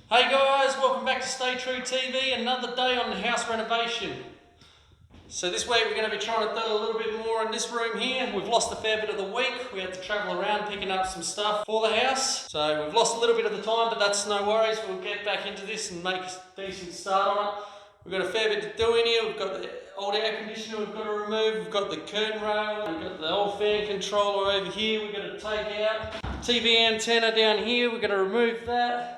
Hey guys, welcome back to StayTrue TV, another day on the house renovation. So this week we're going to be trying to do a little bit more in this room here. We've lost a fair bit of the week. We had to travel around picking up some stuff for the house. So we've lost a little bit of the time, but that's no worries. We'll get back into this and make a decent start on it. We've got a fair bit to do in here. We've got the old air conditioner we've got to remove. We've got the curtain rail. We've got the old fan controller over here we've got to take out. TV antenna down here, we've got to remove that.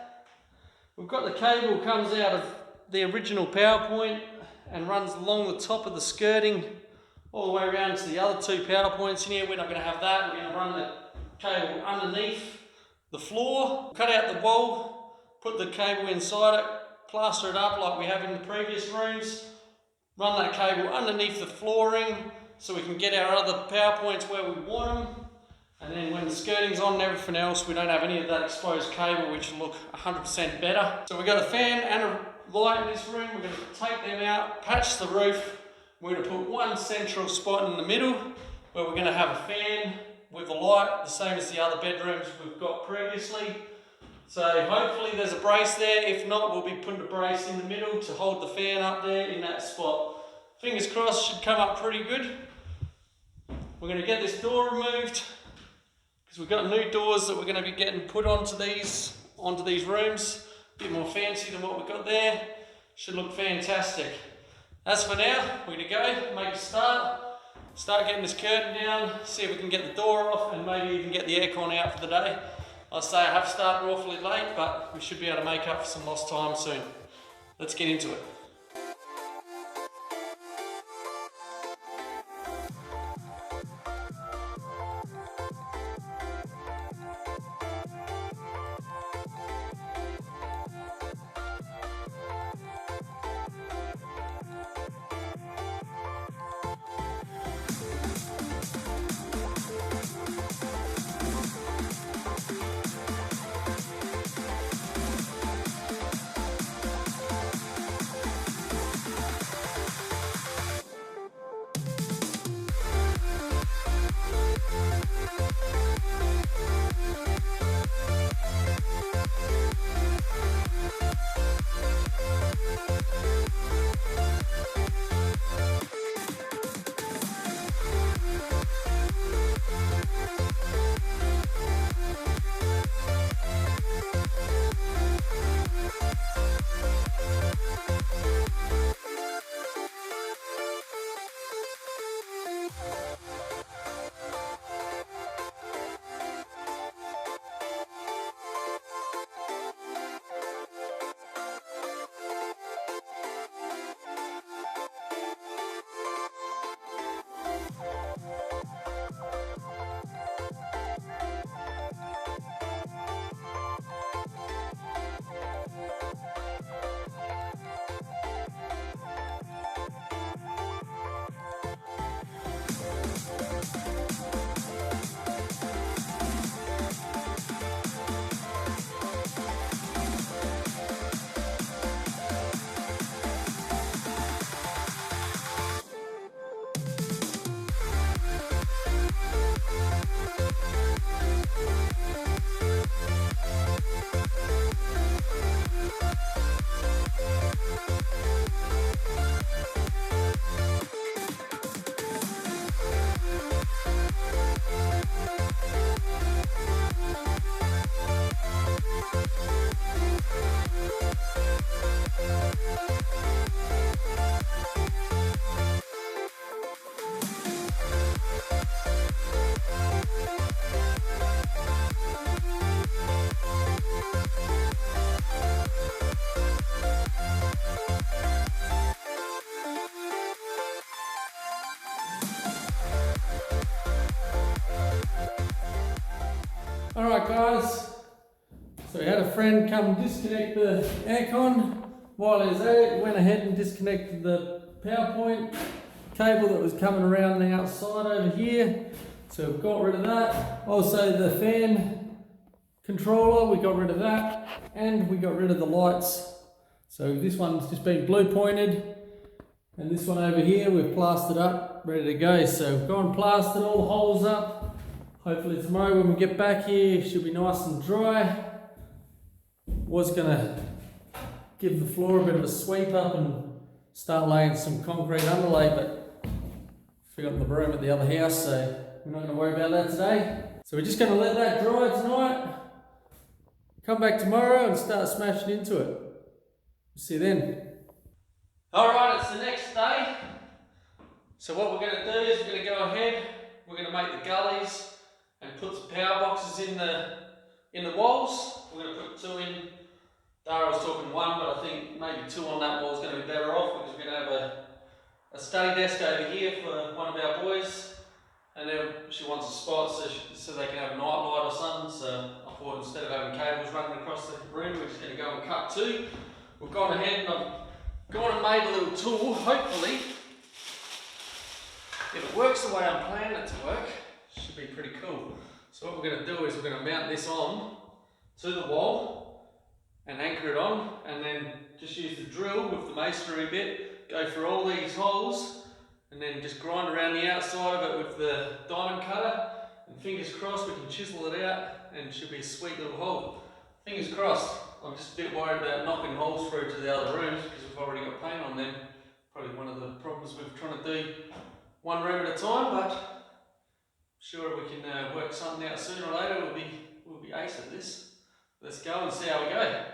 We've got the cable comes out of the original power point and runs along the top of the skirting all the way around to the other two power points in here. We're not going to have that. We're going to run the cable underneath the floor, cut out the wall, put the cable inside it, plaster it up like we have in the previous rooms, run that cable underneath the flooring so we can get our other power points where we want them. And then when the skirting's on and everything else, we don't have any of that exposed cable, which will look 100% better. So we've got a fan and a light in this room. We're going to take them out, patch the roof. We're going to put one central spot in the middle where we're going to have a fan with a light, the same as the other bedrooms we've got previously. So hopefully there's a brace there. If not, we'll be putting a brace in the middle to hold the fan up there in that spot. Fingers crossed, should come up pretty good. We're going to get this door removed, because we've got new doors that we're going to be getting put onto these rooms. A bit more fancy than what we've got there. Should look fantastic. As for now, we're going to go, make a start getting this curtain down, see if we can get the door off and maybe even get the aircon out for the day. I say I have started awfully late, but we should be able to make up for some lost time soon. Let's get into it. Alright guys, so we had a friend come disconnect the aircon. While he was there, he went ahead and disconnected the PowerPoint cable that was coming around the outside over here. So we've got rid of that. Also the fan controller, we got rid of that. And we got rid of the lights. So this one's just been blue pointed. And this one over here, we've plastered up, ready to go. So we've gone and plastered all the holes up. Hopefully tomorrow when we get back here, it should be nice and dry. Was gonna give the floor a bit of a sweep up and start laying some concrete underlay, but forgotten the broom at the other house, so we're not going to worry about that today. So we're just going to let that dry tonight, come back tomorrow and start smashing into it. See you then. Alright, it's the next day. So what we're going to do is we're going to go ahead, we're going to make the gullies and put some power boxes in the walls. We're going to put 2 in. Dara was talking 1, but I think maybe 2 on that wall is going to be better off, because we're going to have a study desk over here for one of our boys, and then she wants a spot so they can have a night light or something. So I thought instead of having cables running across the room, we're just going to go and cut 2. We've gone ahead and I've gone and made a little tool. Hopefully, if it works the way I'm planning it to work, it should be pretty cool. So what we're going to do is we're going to mount this on to the wall and anchor it on, and then just use the drill with the masonry bit, go through all these holes, and then just grind around the outside of it with the diamond cutter, and fingers crossed we can chisel it out and it should be a sweet little hole. Fingers crossed. I'm just a bit worried about knocking holes through to the other rooms because we've already got paint on them. Probably one of the problems with trying to do one room at a time, but sure we can work something out sooner or later. We'll be ace at this. Let's go and see how we go.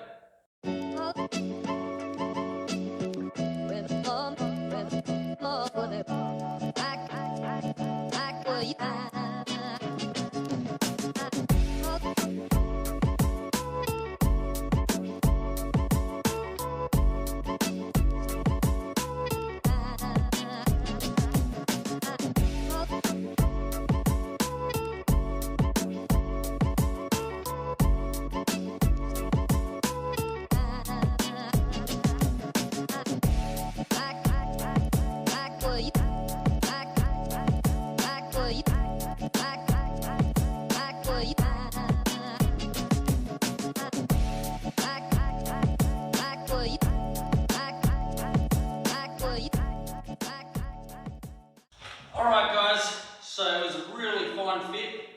Alright guys, so it was a really fine fit.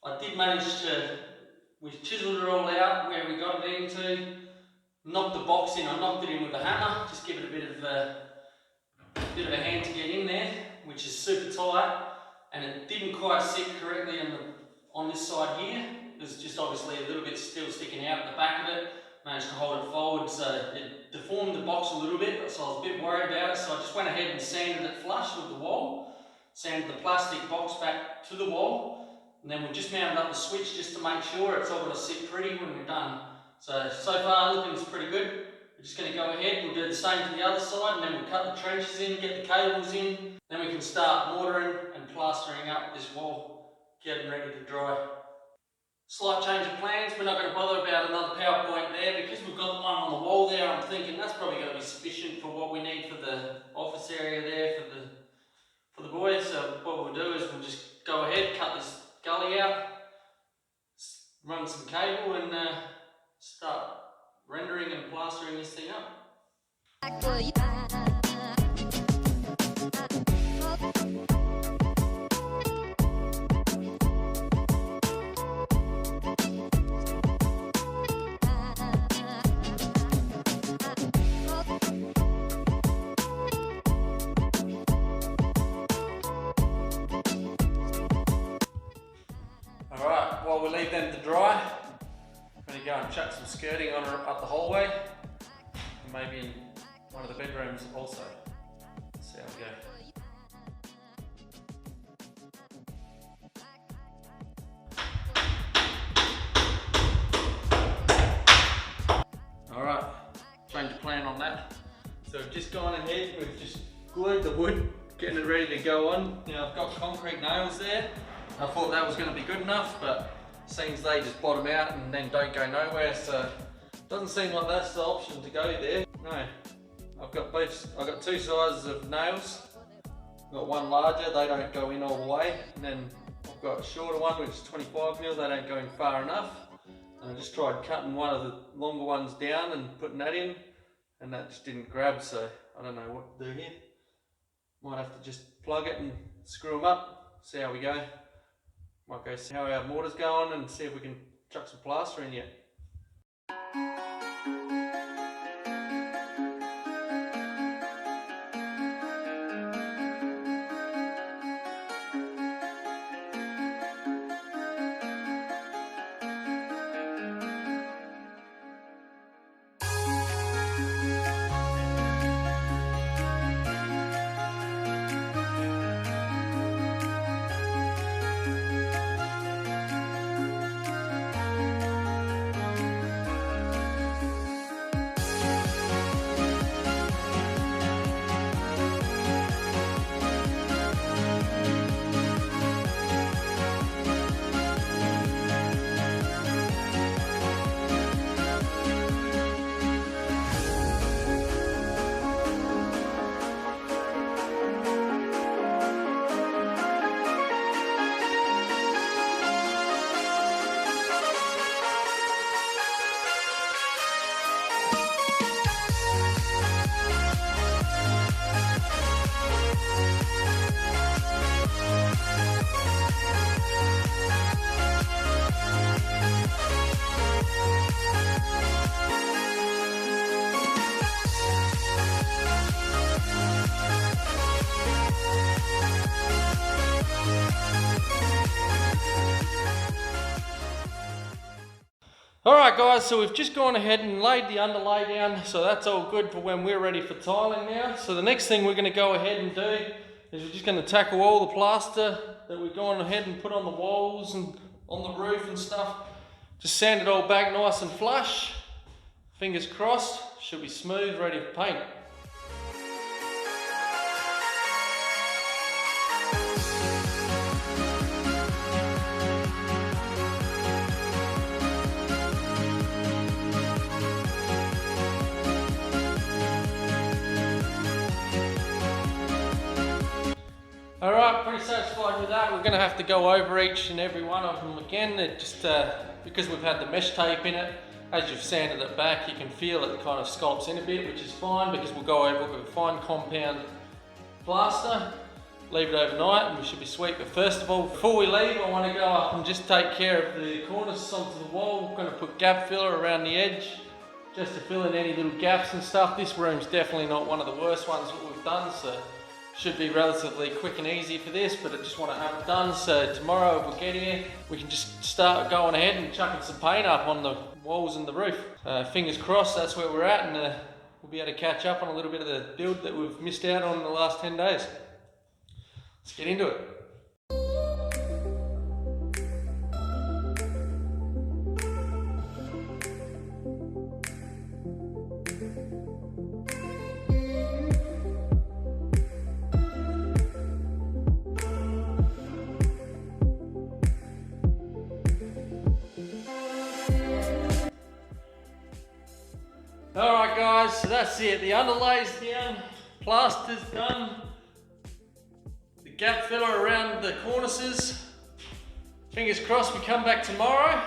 I did manage to, we chiselled it all out where we got it into, knocked the box in. I knocked it in with a hammer, just give it a bit of a hand to get in there, which is super tight, and it didn't quite sit correctly on this side here. There's just obviously a little bit still sticking out at the back of it. Managed to hold it forward, so it deformed the box a little bit, so I was a bit worried about it. So I just went ahead and sanded it flush with the wall, sanded the plastic box back to the wall, and then we just mounted up the switch just to make sure it's all going to sit pretty when we're done. So far looking pretty good. We're just going to go ahead, we'll do the same to the other side, and then we'll cut the trenches in, get the cables in, then we can start mortaring and plastering up this wall, getting ready to dry. Slight change of plans. We're not going to bother about another power point there because we've got one on the wall there. I'm thinking that's probably going to be sufficient for what we need for the office area there for the boys. So what we'll do is we'll just go ahead, cut this gully out, run some cable, and start rendering and plastering this thing up. Alright, while we leave them to dry, I'm going to go and chuck some skirting on up the hallway, and maybe in one of the bedrooms also. Let's see how we go. Alright, change of plan on that. So we've just gone ahead, we've just glued the wood, getting it ready to go on. Now I've got concrete nails there. I thought that was going to be good enough, but it seems they just bottom out and then don't go nowhere, so it doesn't seem like that's the option to go there. No, I've got 2 sizes of nails. I've got one larger, they don't go in all the way, and then I've got a shorter one which is 25mm, they don't go in far enough. And I just tried cutting one of the longer ones down and putting that in, and that just didn't grab, so I don't know what to do here. Might have to just plug it and screw them up, see how we go. Might go see how our mortar's going and see if we can chuck some plaster in yet. Alright guys, so we've just gone ahead and laid the underlay down, so that's all good for when we're ready for tiling now. So the next thing we're going to go ahead and do is we're just going to tackle all the plaster that we've gone ahead and put on the walls and on the roof and stuff. Just sand it all back nice and flush. Fingers crossed, should be smooth, ready for paint. Alright, pretty satisfied with that. We're going to have to go over each and every one of them again. It just because we've had the mesh tape in it, as you've sanded it back, you can feel it kind of scallops in a bit, which is fine because we'll go over with a fine compound plaster, leave it overnight, and we should be sweet. But first of all, before we leave, I want to go up and just take care of the cornices onto the wall. We're going to put gap filler around the edge just to fill in any little gaps and stuff. This room's definitely not one of the worst ones that we've done, so should be relatively quick and easy for this, but I just want to have it done so tomorrow if we get here, we can just start going ahead and chucking some paint up on the walls and the roof. Fingers crossed that's where we're at, and we'll be able to catch up on a little bit of the build that we've missed out on in the last 10 days. Let's get into it. Alright guys, so that's it. The underlay's down, plaster's done, the gap filler around the cornices. Fingers crossed we come back tomorrow,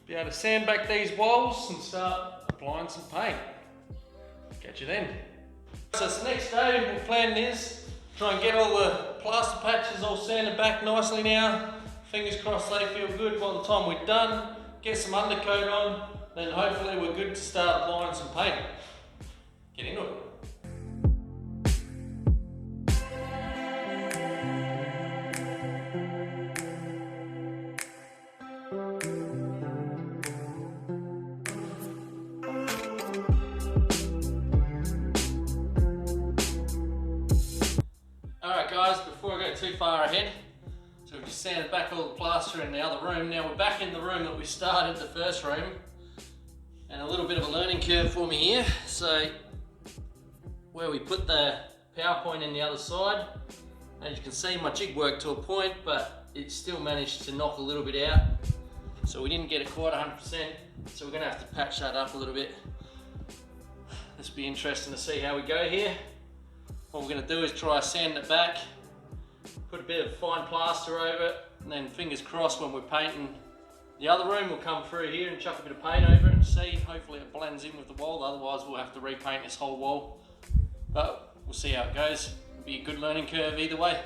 be able to sand back these walls and start applying some paint. Catch you then. So it's the next day. The plan is try and get all the plaster patches all sanded back nicely now. Fingers crossed they feel good by the time we're done. Get some undercoat on. Then hopefully we're good to start applying some paint. Get into it. Alright guys, before I go too far ahead, so we've just sanded back all the plaster in the other room. Now we're back in the room that we started, the first room. And a little bit of a learning curve for me here. So where we put the power point in the other side, as you can see my jig worked to a point, but it still managed to knock a little bit out. So we didn't get it quite 100%, so we're gonna have to patch that up a little bit. This will be interesting to see how we go here. What we're gonna do is try sand it back, put a bit of fine plaster over it, and then fingers crossed when we're painting the other room, we'll come through here and chuck a bit of paint over it and see. Hopefully it blends in with the wall, otherwise we'll have to repaint this whole wall. But we'll see how it goes. It'll be a good learning curve either way.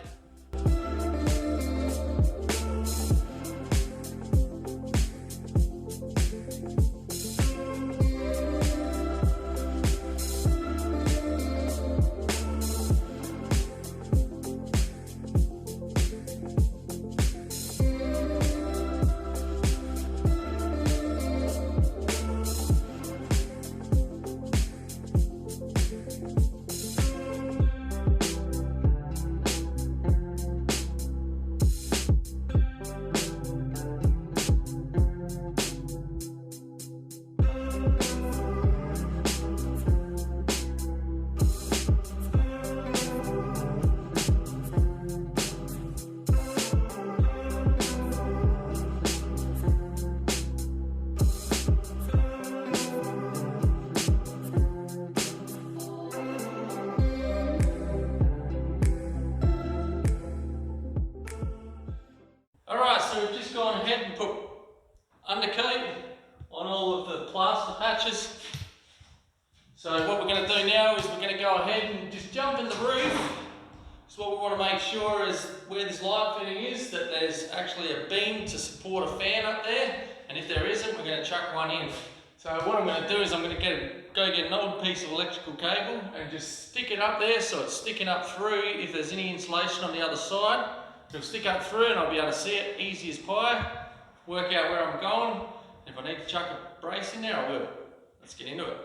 Gone ahead and put undercoat on all of the plaster patches. So what we're going to do now is we're going to go ahead and just jump in the roof. So what we want to make sure is where this light fitting is, that there's actually a beam to support a fan up there, and if there isn't, we're going to chuck one in. So what I'm going to do is I'm going to go get an old piece of electrical cable and just stick it up there so it's sticking up through. If there's any insulation on the other side, it'll stick up through and I'll be able to see it easy as pie, work out where I'm going, If I need to chuck a brace in there, I will. Let's get into it.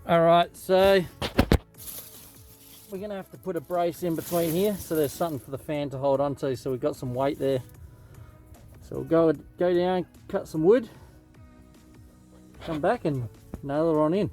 Alright, so we're going to have to put a brace in between here so there's something for the fan to hold on to, so we've got some weight there. So we'll go down, cut some wood, come back and nail her on in.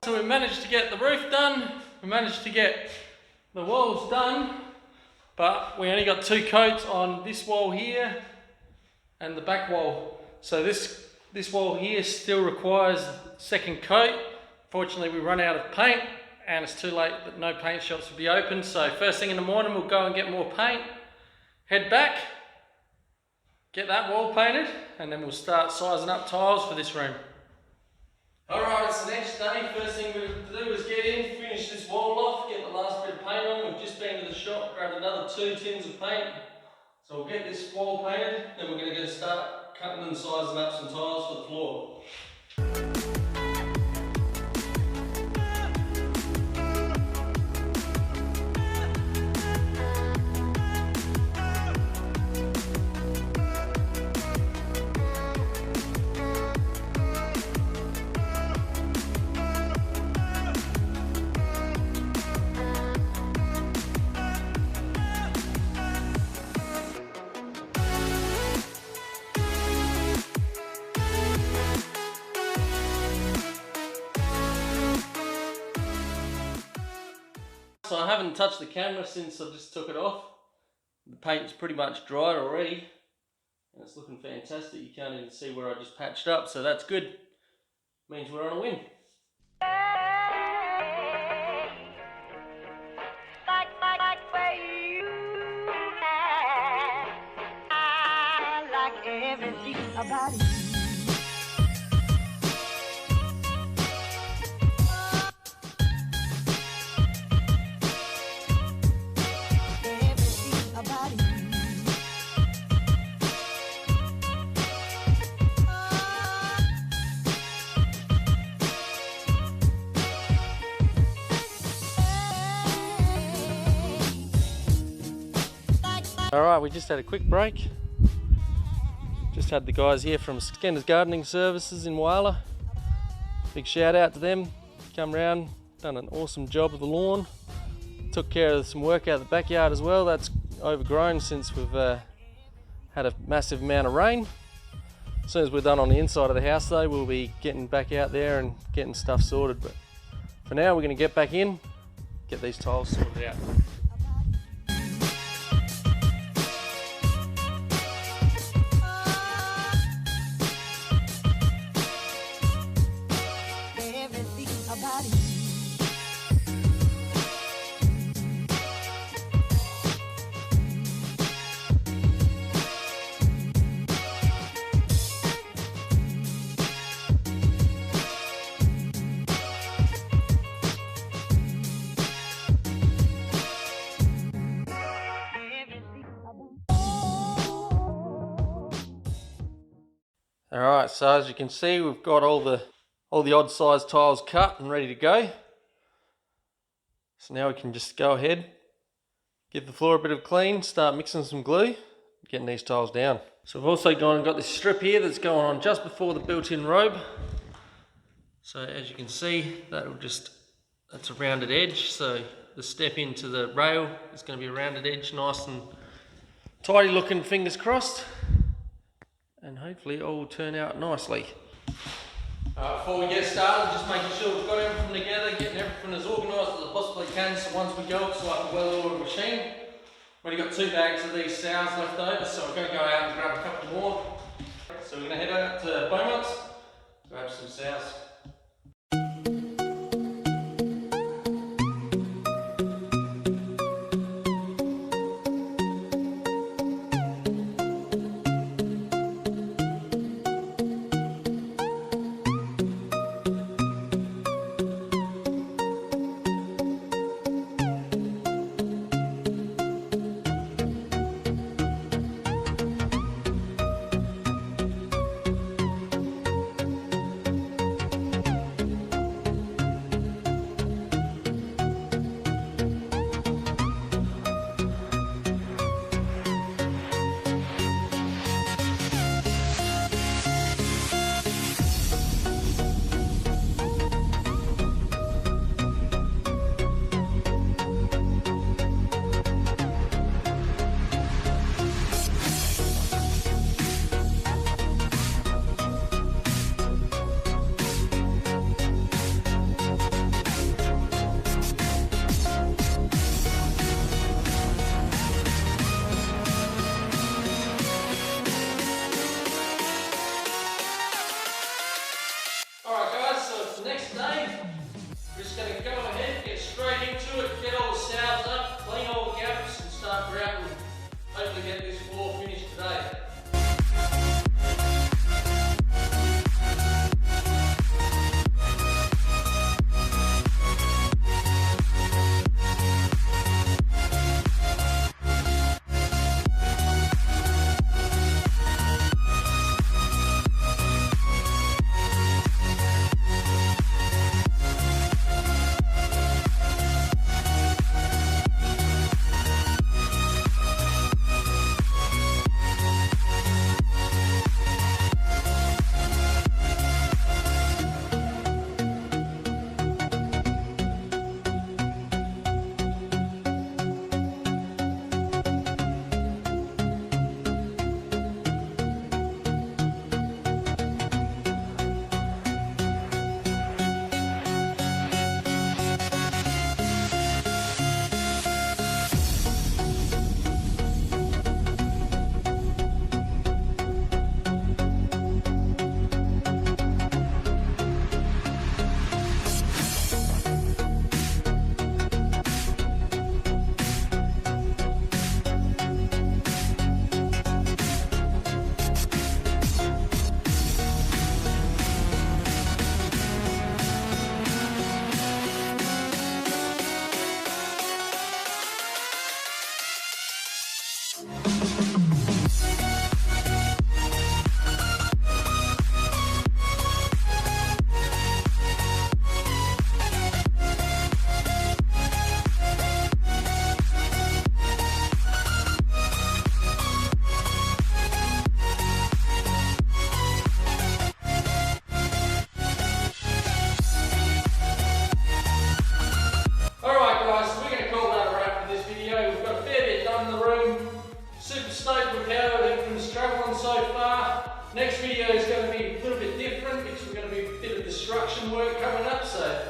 So we managed to get the roof done, we managed to get the walls done, but we only got 2 coats on this wall here and the back wall. So this wall here still requires a second coat. Fortunately we run out of paint and it's too late that no paint shops will be open. So first thing in the morning we'll go and get more paint, head back, get that wall painted, and then we'll start sizing up tiles for this room. Alright, it's the next day. First thing we have to do is get in, finish this wall off, get the last bit of paint on. We've just been to the shop, grabbed another 2 tins of paint. So we'll get this wall painted, then we're going to start cutting and sizing up some tiles for the floor. So I haven't touched the camera since I just took it off. The paint's pretty much dried already and it's looking fantastic. You can't even see where I just patched up, so that's good. Means we're on a win. About it. Alright, we just had a quick break. Just had the guys here from Skender's Gardening Services in DYALLA. Big shout out to them. Come round, done an awesome job of the lawn. Took care of some work out of the backyard as well. That's overgrown since we've had a massive amount of rain. As soon as we're done on the inside of the house though, we'll be getting back out there and getting stuff sorted. But for now, we're going to get back in, get these tiles sorted out. Alright, so as you can see, we've got all the odd size tiles cut and ready to go. So now we can just go ahead, give the floor a bit of clean, start mixing some glue, getting these tiles down. So we've also gone and got this strip here that's going on just before the built-in robe. So as you can see, that's a rounded edge, so the step into the rail is going to be a rounded edge, nice and tidy looking, fingers crossed. And hopefully it all will turn out nicely. Before we get started, just making sure we've got everything together, getting everything as organised as I possibly can, so once we go, it's like a well-oiled machine. We've only got 2 bags of these sows left over, so we're going to go out and grab a couple more. So we're going to head out to Beaumont's, grab some sows. Alright guys, so it's the next day. We're just going to go ahead, get straight into it, get all the sows up, clean all the gaps and start grouting. Hopefully get this floor finished today. Next video is going to be a little bit different because we're going to be a bit of construction work coming up, so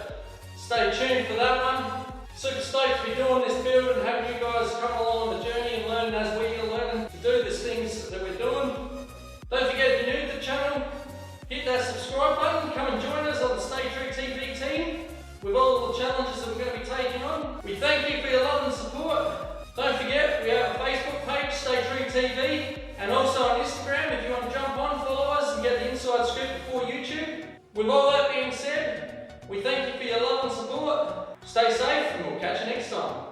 stay tuned for that one. Super stoked to be doing this build and having you guys come along on the journey and learn as we are learning to do these things that we're doing. Don't forget, if you're new to the channel, hit that subscribe button, come and join us on the StayTrue Tv team with all the challenges that we're going to be taking on. We thank you for your love and support. Don't forget, we have a Facebook page, StayTrue TV, and also on Instagram if you want to jump on, follow us and get the inside scoop before YouTube. With all that being said, we thank you for your love and support. Stay safe and we'll catch you next time.